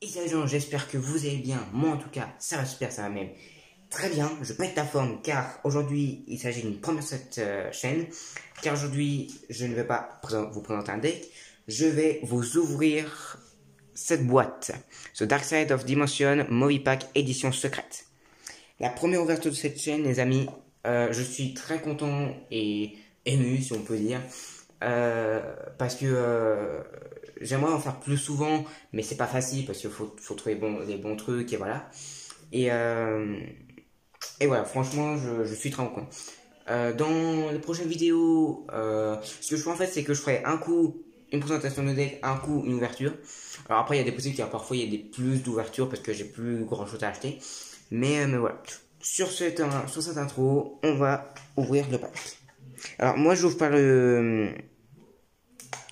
Et salut les gens, j'espère que vous allez bien. Moi en tout cas, ça va super, ça va même très bien. Je pète la forme car aujourd'hui il s'agit d'une première sur cette chaîne. Car aujourd'hui je ne vais pas vous présenter un deck, je vais vous ouvrir cette boîte. The Dark Side of Dimension Movie Pack édition secrète. La première ouverture de cette chaîne les amis, je suis très content et ému si on peut dire. Parce que j'aimerais en faire plus souvent, mais c'est pas facile parce qu'il faut trouver les bons trucs et voilà. Et voilà, franchement, je suis très content. Dans les prochaines vidéos, ce que je ferai en fait, c'est que je ferai un coup une présentation de deck, un coup une ouverture. Alors après, il y a des possibilités, parfois il y a des plus d'ouverture parce que j'ai plus grand chose à acheter. Mais voilà. Sur cette intro, on va ouvrir le pack. Alors moi, j'ouvre par le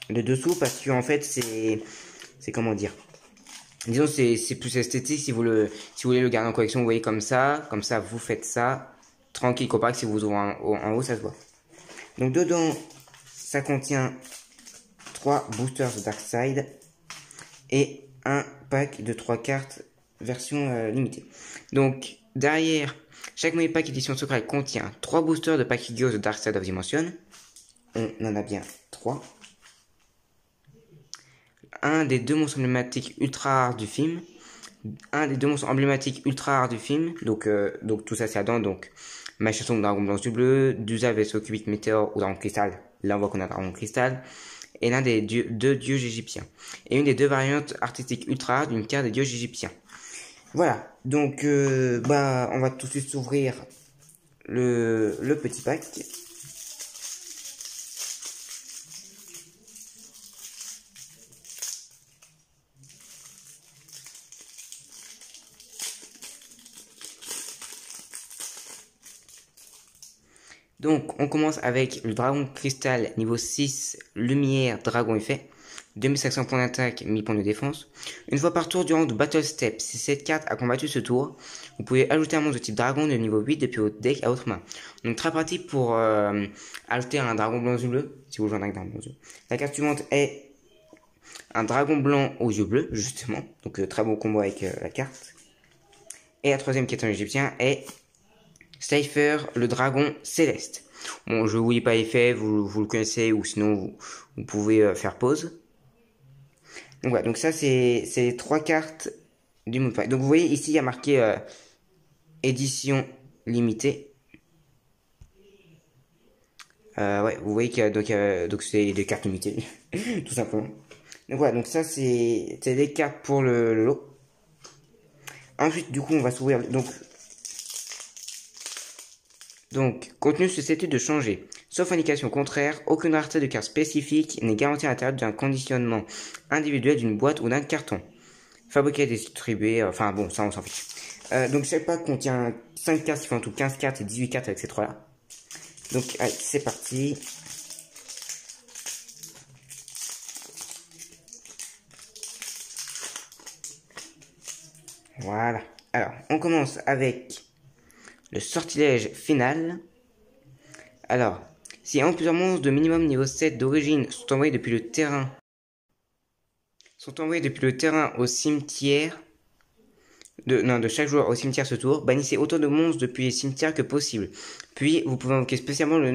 dessous parce que en fait c'est comment dire, disons c'est plus esthétique si vous voulez le garder en collection, vous voyez comme ça vous faites ça tranquille, comparé que si vous ouvrez en haut ça se voit. Donc dedans ça contient 3 boosters de Dark Side et un pack de 3 cartes version limitée. Donc derrière chaque Movie Pack édition secrète contient 3 boosters de pack Yu-Gi-Oh! The Dark Side of Dimension. On en a bien 3. Un des 2 monstres emblématiques ultra rares du film, un des 2 monstres emblématiques ultra rares du film, donc tout ça c'est dedans, donc Machination de Dragon Blanc du Bleu, Dusa vaisseau cubique météore ou Dragon Cristal, là on voit qu'on a Dragon Cristal, et l'un des 2 dieux égyptiens, et une des 2 variantes artistiques ultra rares d'une carte des dieux égyptiens. Voilà, donc on va tout de suite s'ouvrir le petit pack. Donc, on commence avec le Dragon Cristal niveau 6, Lumière, Dragon Effet. 2500 points d'attaque, 1000 points de défense. Une fois par tour durant le Battle Step, si cette carte a combattu ce tour, vous pouvez ajouter un monstre de type Dragon de niveau 8 depuis votre deck à votre main. Donc très pratique pour ajouter un Dragon Blanc aux yeux bleus, si vous jouez un Dragon Blanc aux yeux. La carte suivante est un Dragon Blanc aux yeux bleus, justement. Donc très bon combo avec la carte. Et la troisième qui est un égyptien est Cypher, le dragon céleste. Bon, je vous lis pas effet, vous le connaissez, ou sinon vous pouvez faire pause. Donc voilà, donc ça c'est les 3 cartes du Movie Pack. Donc vous voyez ici il y a marqué édition limitée. Ouais, vous voyez qu'il y a donc c'est des cartes limitées, tout simplement. Donc voilà, donc ça c'est des cartes pour le lot. Ensuite, du coup, on va s'ouvrir. Donc, contenu susceptible de changer. Sauf indication contraire, aucune rareté de carte spécifique n'est garantie à l'intérieur d'un conditionnement individuel d'une boîte ou d'un carton. Fabriqué et distribué, enfin bon, ça on s'en fiche. Donc chaque pack contient 5 cartes qui font en tout 15 cartes et 18 cartes avec ces 3 là. Donc allez, c'est parti. Voilà. Alors, on commence avec le sortilège final. Alors, si un ou plusieurs monstres de minimum niveau 7 d'origine sont envoyés depuis le terrain au cimetière de chaque joueur au cimetière ce tour, bannissez autant de monstres depuis les cimetières que possible. Puis, vous pouvez invoquer spécialement le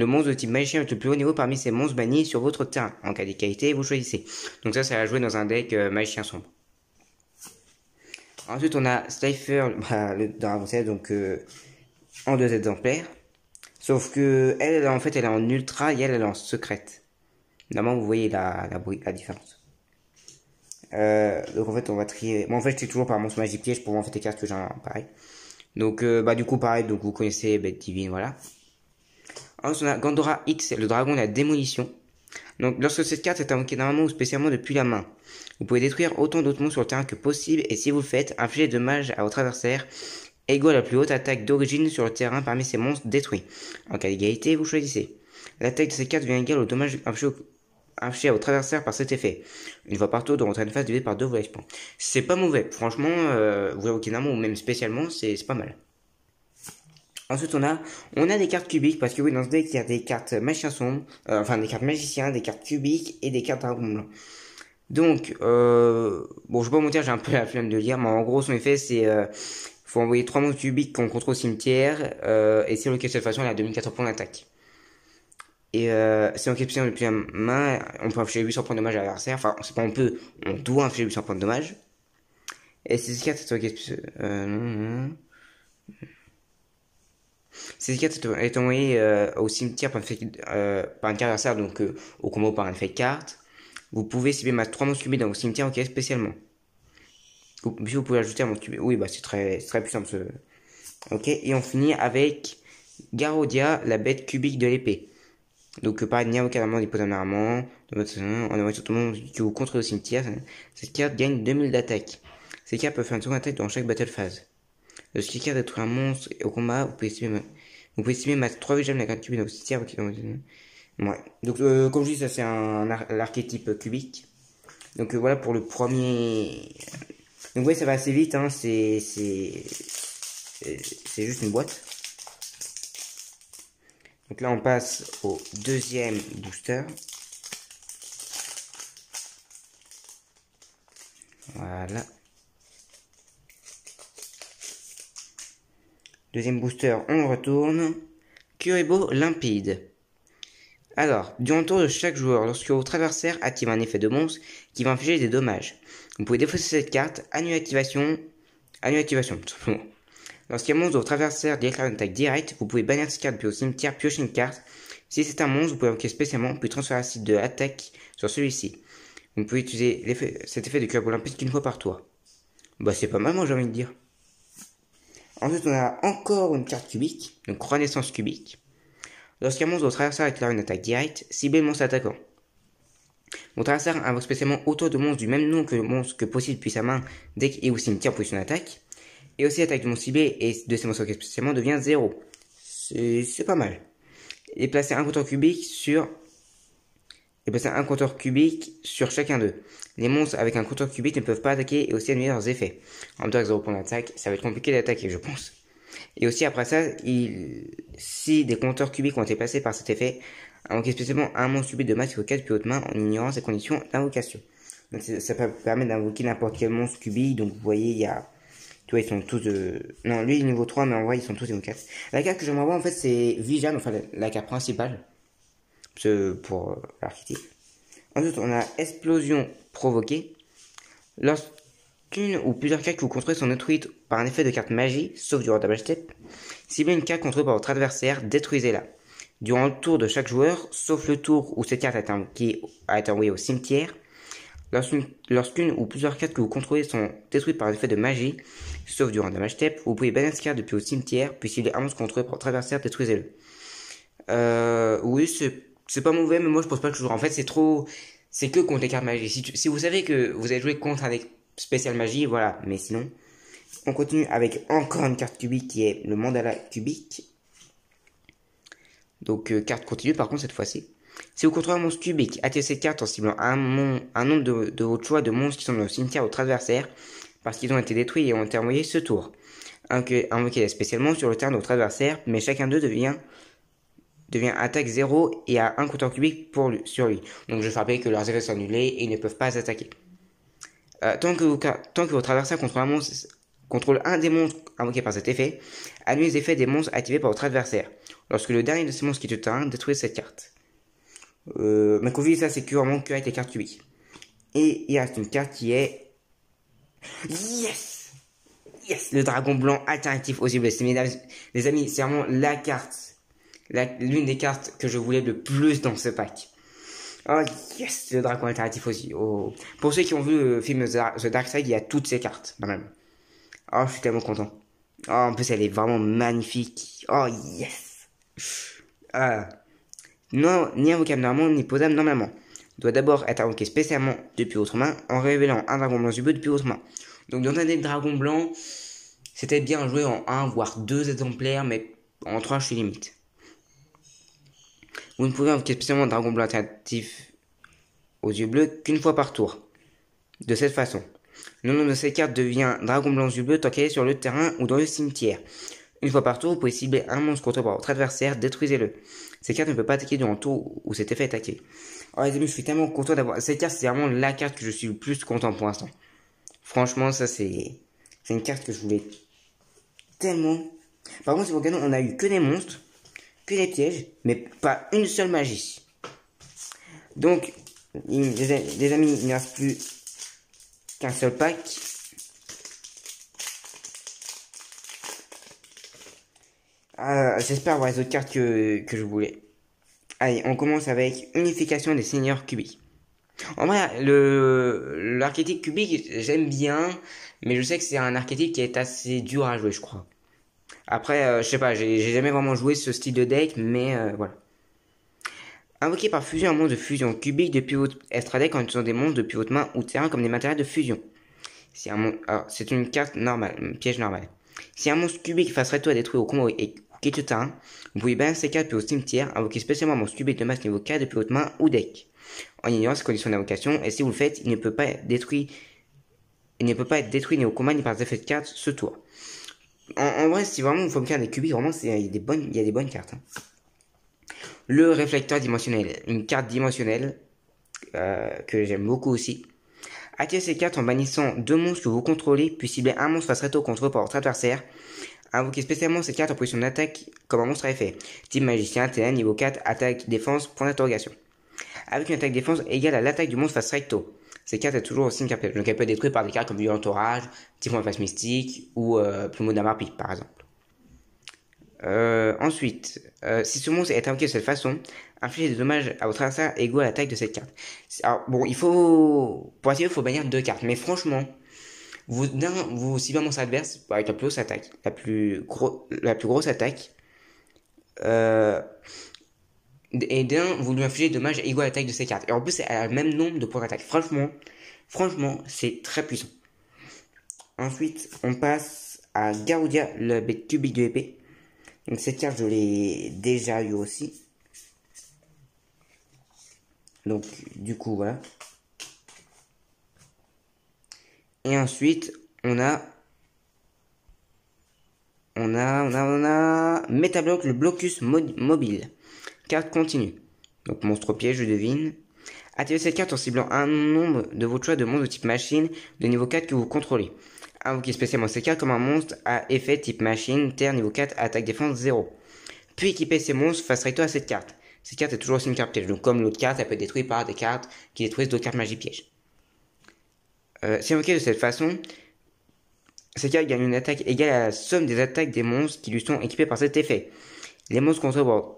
monstre de type magicien avec le plus haut niveau parmi ces monstres bannis sur votre terrain. En cas d'égalité, vous choisissez. Donc ça va jouer dans un deck magicien sombre. Ensuite, on a Cypher, le dragon céleste, donc en 2 exemplaires. Sauf que elle en fait, elle est en ultra et elle est en secrète. Normalement, vous voyez la différence. Donc en fait, on va trier. Bon, en fait, je trie toujours par monstre magie piège pour en fait les cartes que j'ai pareil. Donc, du coup, pareil, donc vous connaissez Bête Divine, voilà. Ensuite, on a Gandora X, le dragon de la démolition. Donc, lorsque cette carte est invoquée normalement ou spécialement depuis la main, vous pouvez détruire autant d'autres monstres sur le terrain que possible, et si vous le faites, infligez des dommages à votre adversaire égaux à la plus haute attaque d'origine sur le terrain parmi ces monstres détruits. En cas d'égalité, vous choisissez. L'attaque de cette carte devient égale au dommage infligé à votre adversaire par cet effet. Une fois par tour, de rentrer une phase divisé par 2, vous l'avez. C'est pas mauvais, franchement, vous invoquez normalement ou même spécialement, c'est pas mal. Ensuite, on a des cartes cubiques, parce que oui, dans ce deck, il y a des cartes magiciens sombres, enfin des cartes magiciens, des cartes cubiques et des cartes dragon blanc. Donc, bon, je vais pas vous mentir, j'ai un peu la flemme de lire, mais en gros, son effet, c'est faut envoyer 3 monstres cubiques qu'on contrôle au cimetière, et si on le cache de cette façon, il a 2400 points d'attaque. Et si on capture depuis la main, on peut infliger 800 points de dommage à l'adversaire. Enfin, c'est pas on peut, on doit infliger 800 points de dommage. Et ces cartes, ces cartes est envoyée au cimetière par un carte adversaire, donc au combo par un effet de carte. Vous pouvez cibler ma 3 monstres cubiques dans vos cimetières, ok, spécialement. Puis vous pouvez ajouter un monstre cubique. Oui, bah c'est très plus simple. Ok, et on finit avec Garodia, la bête cubique de l'épée. Donc, pareil, ni avocalement dépose un armement, en envoyant sur tout le monde qui vous contre le cimetière. Cette carte gagne 2000 d'attaque. Cette carte peut faire une seconde attaque dans chaque battle phase. Lorsqu'il carte détruit un monstre au combat, vous pouvez estimer ma 3 j'aime la carte cubique dans le cimetière. Ouais. Donc, comme je dis, ça c'est l'archétype cubique. Donc, voilà pour le premier. Donc, ouais, ça va assez vite, hein. C'est juste une boîte. Donc là, on passe au deuxième booster. Voilà. Deuxième booster, on retourne. Kuriboh limpide. Alors, durant le tour de chaque joueur, lorsque votre adversaire active un effet de monstre qui va infliger des dommages, vous pouvez défausser cette carte, annuler activation, tout simplement. Lorsqu'un monstre de votre adversaire déclare une attaque directe, vous pouvez bannir cette carte puis au cimetière piocher une carte. Si c'est un monstre, vous pouvez invoquer spécialement puis transférer un site de attaque sur celui-ci. Vous pouvez utiliser cet effet de Kuriboh limpide qu'une fois par tour. Bah c'est pas mal, moi j'ai envie de dire. Ensuite, on a encore une carte cubique, donc Renaissance cubique. Lorsqu'un monstre de votre adversaire déclare une attaque directe, ciblez le monstre attaquant. Votre adversaire invoque spécialement autant de monstres du même nom que le monstre que possède depuis sa main dès qu'il est au cimetière en position d'attaque. Et aussi l'attaque du monstre ciblé et de ces monstres spécialement devient 0. C'est pas mal. Et placer un compteur cubique sur chacun d'eux. Les monstres avec un compteur cubique ne peuvent pas attaquer et aussi annuler leurs effets. En même temps, avec 0 points d'attaque, ça va être compliqué d'attaquer, je pense. Et aussi après ça, si des compteurs cubiques ont été placés par cet effet, invoquer spécialement un monstre cubique de masse niveau 4 puis haute main en ignorant ses conditions d'invocation. Donc ça peut permettre d'invoquer n'importe quel monstre cubique. Donc vous voyez, il y a... Tu vois, ils sont tous de... Non, lui il est niveau 3, mais en vrai, ils sont tous niveau 4. La carte que j'aimerais voir, en fait, c'est Vijan, enfin la carte principale. Pour l'archétype. Ensuite, on a Explosion provoquée. Lorsqu'une ou plusieurs cartes que vous contrôlez sont détruites par un effet de carte magie, sauf durant Double Step, ciblez une carte contrôlée par votre adversaire, détruisez-la. Durant le tour de chaque joueur, sauf le tour où cette carte a été envoyée au cimetière, lorsqu'une ou plusieurs cartes que vous contrôlez sont détruites par un effet de magie, sauf durant Damage Step, vous pouvez bannir cette carte depuis au cimetière, puis cibler un monstre contrôlé par votre adversaire, détruisez-le. Oui, c'est pas mauvais, mais moi je pense pas que toujours. En fait, c'est que contre les cartes magie. Si vous savez que vous avez joué contre avec spécial magie, voilà. Mais sinon, on continue avec encore une carte cubique qui est le mandala cubique. Donc, carte continue par contre cette fois-ci. Si vous contrôlez un monstre cubique, activez cette carte en ciblant un nombre de votre choix de monstres qui sont dans le cimetière de votre adversaire parce qu'ils ont été détruits et ont été envoyés ce tour. Invoquez spécialement sur le terrain de votre adversaire, mais chacun d'eux devient attaque 0 et a un compteur cubique sur lui. Donc je vais rappeler que leurs effets sont annulés et ils ne peuvent pas attaquer. Tant que votre adversaire contrôle un des monstres invoqués par cet effet, annulez les effets des monstres activés par votre adversaire. Lorsque le dernier de ces monstres quitte le terrain, détruisez cette carte. Mais quand je dis ça, c'est vraiment que avec les cartes cubiques. Et il reste une carte qui est... Yes! Le dragon blanc alternatif aux yeux bleus. Les amis, c'est vraiment la carte. L'une des cartes que je voulais le plus dans ce pack. Oh yes, le dragon alternatif aussi. Oh. Pour ceux qui ont vu le film The Dark Side, il y a toutes ces cartes, quand même. Oh, je suis tellement content. Oh, en plus, elle est vraiment magnifique. Oh yes. Non, ni invocable normalement, ni posable normalement. Doit d'abord être invoqué spécialement depuis votre main, en révélant un dragon blanc bleu depuis votre main. Donc, dans un des dragons blancs, c'était bien joué en 1, voire 2 exemplaires, mais en 3, je suis limite. Vous ne pouvez invoquer spécialement un dragon blanc alternatif aux yeux bleus qu'une fois par tour. De cette façon, le nom de cette carte devient dragon blanc aux yeux bleus tant qu'elle est sur le terrain ou dans le cimetière. Une fois par tour, vous pouvez cibler un monstre contrôlé par votre adversaire, détruisez-le. Cette carte ne peut pas attaquer durant le tour où cet effet est activé. Oh les amis, je suis tellement content d'avoir cette carte, c'est vraiment la carte que je suis le plus content pour l'instant. Franchement, ça c'est une carte que je voulais tellement. Par contre, si vous regardez, on a eu que des monstres, que des pièges, mais pas une seule magie. Donc, les amis, il n'y reste plus qu'un seul pack. J'espère avoir les autres cartes que je voulais. Allez, on commence avec unification des seigneurs cubiques. En vrai, l'archétype cubique, j'aime bien, mais je sais que c'est un archétype qui est assez dur à jouer, je crois. Après, je sais pas, j'ai jamais vraiment joué ce style de deck, mais voilà. Invoqué par fusion un monstre de fusion cubique depuis votre extra deck en utilisant des monstres depuis votre main ou terrain comme des matériels de fusion. C'est une carte normale, un piège normal. Si un monstre cubique face recto à détruire au combat et quitte le terrain, vous pouvez balancer ces cartes puis au cimetière, invoquer spécialement un monstre cubique de masse niveau 4 depuis votre main ou deck. En ignorant ses conditions d'invocation, et si vous le faites, il ne peut pas être détruit ni au combat ni par des effets de cartes ce tour. En vrai, si vraiment vous faites des cubiques, vraiment, il y a des bonnes cartes. Hein. Le réflecteur dimensionnel, une carte dimensionnelle que j'aime beaucoup aussi. Activez ces cartes en bannissant 2 monstres que vous contrôlez, puis ciblez un monstre face recto contre par votre adversaire. Invoquez spécialement ces cartes en position d'attaque comme un monstre à effet. Type magicien, TN, niveau 4, attaque, défense, point d'interrogation. Avec une attaque défense égale à l'attaque du monstre face recto. Ces cartes est toujours aussi une carte. Donc elle peut être détruite par des cartes comme du entourage, typhon face mystique ou plumeau d'Amarpi par exemple. Ensuite, si ce monstre est invoqué de cette façon, infligez des dommages à votre adversaire égaux à l'attaque de cette carte. Alors bon, pour activer, il faut bannir 2 cartes, mais franchement, vous ciblez un monstre adverse avec la plus grosse attaque, la plus grosse attaque, et vous lui infligez des dommages égaux à l'attaque de cette carte. Et en plus, elle a le même nombre de points d'attaque. Franchement, c'est très puissant. Ensuite, on passe à Garudia, le bête cubique de épée. Donc cette carte, je l'ai déjà eu aussi. Donc, du coup, voilà. Et ensuite, on a Metablock, le blocus mobile. Carte continue. Donc, monstre piège, je devine. Activez cette carte en ciblant un nombre de votre choix de monstres de type machine de niveau 4 que vous contrôlez. Invoquez spécialement cette carte comme un monstre à effet type machine, terre niveau 4, attaque défense 0. Puis équipez ces monstres face recto à cette carte. Cette carte est toujours aussi une carte piège. Donc comme l'autre carte, elle peut être détruite par des cartes qui détruisent d'autres cartes magie piège. Si invoqué de cette façon, cette carte gagne une attaque égale à la somme des attaques des monstres qui lui sont équipés par cet effet. Les monstres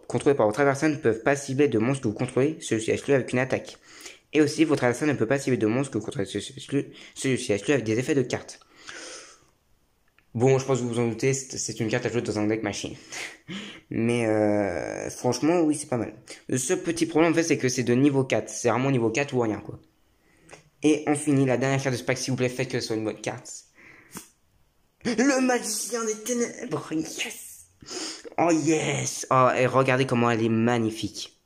contrôlés par votre adversaire ne peuvent pas cibler de monstres que vous contrôlez, celui-ci exclu avec une attaque. Et aussi, votre adversaire ne peut pas cibler de monstres que vous contrôlez, celui-ci exclu avec des effets de cartes. Bon, je pense que vous vous en doutez, c'est une carte à jouer dans un deck machine. Mais franchement, oui, c'est pas mal. Le seul petit problème, en fait, c'est que c'est de niveau 4. C'est vraiment niveau 4 ou rien, quoi. Et on finit la dernière carte de ce pack, s'il vous plaît, faites que ce soit une bonne carte. Le magicien des ténèbres, yes! Oh yes! Oh, et regardez comment elle est magnifique.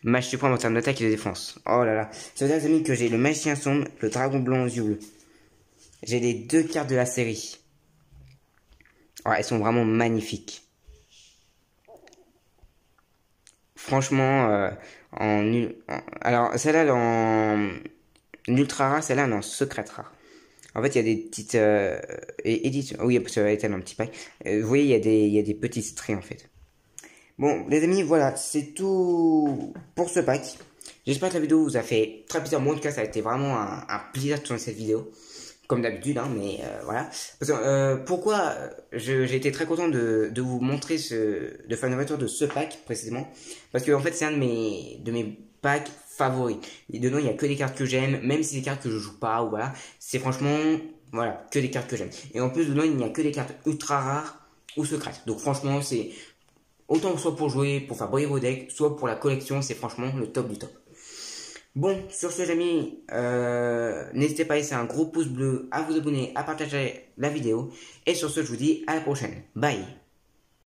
Match suprême en termes d'attaque et de défense. Oh là là. Ça veut dire, les amis, que j'ai le magicien sombre, le dragon blanc aux yeux bleus. J'ai les 2 cartes de la série. Oh, elles sont vraiment magnifiques. Franchement, alors, celle-là, en ultra rare, celle-là, en secrète rare. En fait, il y a des petites éditions. Oui, ça va être un petit pack. Vous voyez, il y a des petits traits, en fait. Bon, les amis, voilà, c'est tout pour ce pack. J'espère que la vidéo vous a fait très plaisir. Moi, en tout cas, ça a été vraiment un plaisir de tourner cette vidéo. Comme d'habitude, hein, mais voilà. Parce que, pourquoi j'ai été très content de vous montrer de faire une ouverture de ce pack précisément. Parce que en fait, c'est un de mes packs favoris. Et dedans, il n'y a que des cartes que j'aime, même si c'est des cartes que je joue pas, ou voilà. C'est franchement, voilà, que des cartes que j'aime. Et en plus, dedans, il n'y a que des cartes ultra rares ou secrètes. Donc franchement, c'est autant soit pour jouer, pour faire briller vos decks, soit pour la collection, c'est franchement le top du top. Bon, sur ce, les amis, n'hésitez pas à laisser un gros pouce bleu, à vous abonner, à partager la vidéo. Et sur ce, je vous dis à la prochaine. Bye!